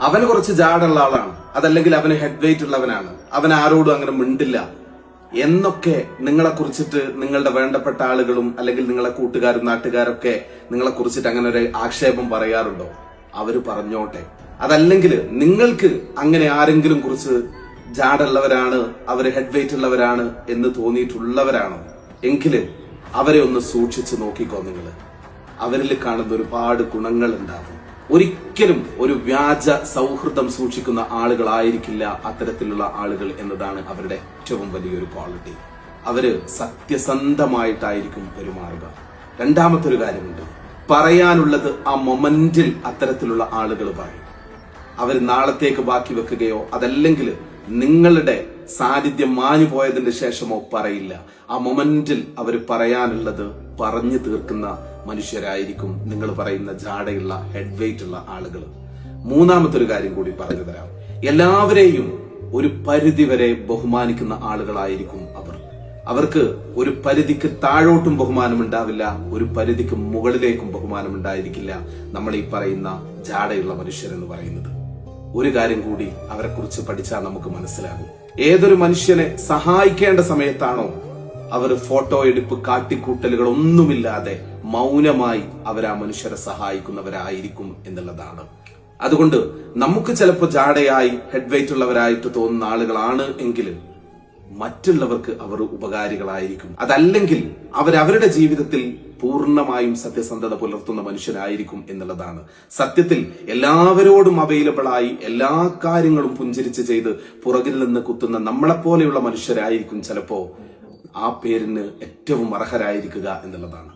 അവന് കുറച്ച് ജാടുള്ള ആളാണ്, അതല്ലെങ്കിൽ അവന് ഹെഡ് വെയിറ്റ് ഉള്ളവനാണ്, അവൻ ആരോടും അങ്ങനെ മിണ്ടില്ല എന്നൊക്കെ നിങ്ങളെ കുറിച്ചിട്ട് നിങ്ങളുടെ വേണ്ടപ്പെട്ട ആളുകളും അല്ലെങ്കിൽ നിങ്ങളെ കൂട്ടുകാരും നാട്ടുകാരൊക്കെ നിങ്ങളെ കുറിച്ചിട്ട് അങ്ങനെ ഒരു ആക്ഷേപം പറയാറുണ്ടോ? അവര് പറഞ്ഞോട്ടെ. അതല്ലെങ്കിൽ നിങ്ങൾക്ക് അങ്ങനെ ആരെങ്കിലും കുറിച്ച് ജാടുള്ളവരാണ്, അവര് ഹെഡ് വെയിറ്റ് ഉള്ളവരാണ് എന്ന് തോന്നിയിട്ടുള്ളവരാണോ എങ്കില് അവരെ ഒന്ന് സൂക്ഷിച്ചു നോക്കിക്കോ. നിങ്ങള് അവരിൽ കാണുന്ന ഒരുപാട് ഗുണങ്ങൾ ഉണ്ടാകും. ഒരിക്കലും ഒരു വ്യാജ സൗഹൃദം സൂക്ഷിക്കുന്ന ആളുകളായിരിക്കില്ല അത്തരത്തിലുള്ള ആളുകൾ എന്നതാണ് അവരുടെ ഏറ്റവും വലിയൊരു ക്വാളിറ്റി. അവര് സത്യസന്ധമായിട്ടായിരിക്കും പെരുമാറുക. രണ്ടാമത്തെ ഒരു കാര്യമുണ്ട്, പറയാനുള്ളത് ആ മൊമെന്റിൽ അത്തരത്തിലുള്ള ആളുകൾ പറയും. അവർ നാളത്തേക്ക് ബാക്കി വെക്കുകയോ അതല്ലെങ്കിൽ നിങ്ങളുടെ സാന്നിധ്യം മാഞ്ഞു പോയതിന് ശേഷമോ പറയില്ല. ആ മൊമെന്റിൽ അവർ പറയാനുള്ളത് പറഞ്ഞു തീർക്കുന്ന മനുഷ്യരായിരിക്കും നിങ്ങൾ പറയുന്ന ജാടയുള്ള ഹെഡ് വെയിറ്റ് ഉള്ള ആളുകൾ. മൂന്നാമത്തെ ഒരു കാര്യം കൂടി പറഞ്ഞു തരാം. എല്ലാവരെയും ഒരു പരിധി വരെ ബഹുമാനിക്കുന്ന ആളുകളായിരിക്കും അവർ. അവർക്ക് ഒരു പരിധിക്ക് താഴോട്ടും ബഹുമാനം ഉണ്ടാവില്ല, ഒരു പരിധിക്ക് മുകളിലേക്കും ബഹുമാനം ഉണ്ടായിരിക്കില്ല നമ്മൾ ഈ പറയുന്ന ജാടയുള്ള മനുഷ്യരെന്ന് പറയുന്നത്. ഒരു കാര്യം കൂടി അവരെ കുറിച്ച് പഠിച്ചാൽ നമുക്ക് മനസ്സിലാകും. ഏതൊരു മനുഷ്യനെ സഹായിക്കേണ്ട സമയത്താണോ അവർ ഫോട്ടോ എടുപ്പ് കാട്ടിക്കൂട്ടലുകൾ ഒന്നുമില്ലാതെ മൗനമായി അവർ ആ മനുഷ്യരെ സഹായിക്കുന്നവരായിരിക്കും എന്നുള്ളതാണ്. അതുകൊണ്ട് നമുക്ക് ചിലപ്പോൾ ജാടയായി ഹെഡ് വെയിറ്റ് ഉള്ളവരായിട്ട് തോന്നുന്ന ആളുകളാണ് എങ്കിൽ മറ്റുള്ളവർക്ക് അവർ ഉപകാരികളായിരിക്കും. അതല്ലെങ്കിൽ അവരവരുടെ ജീവിതത്തിൽ പൂർണ്ണമായും സത്യസന്ധത പുലർത്തുന്ന മനുഷ്യരായിരിക്കും എന്നുള്ളതാണ്. സത്യത്തിൽ എല്ലാവരോടും അവൈലബിൾ ആയി എല്ലാ കാര്യങ്ങളും പുഞ്ചിരിച്ച് ചെയ്ത് പുറകിൽ നിന്ന് കുത്തുന്ന നമ്മളെപ്പോലെയുള്ള മനുഷ്യരായിരിക്കും ചിലപ്പോ ആ പേരിന് ഏറ്റവും അർഹരായിരിക്കുക എന്നുള്ളതാണ്.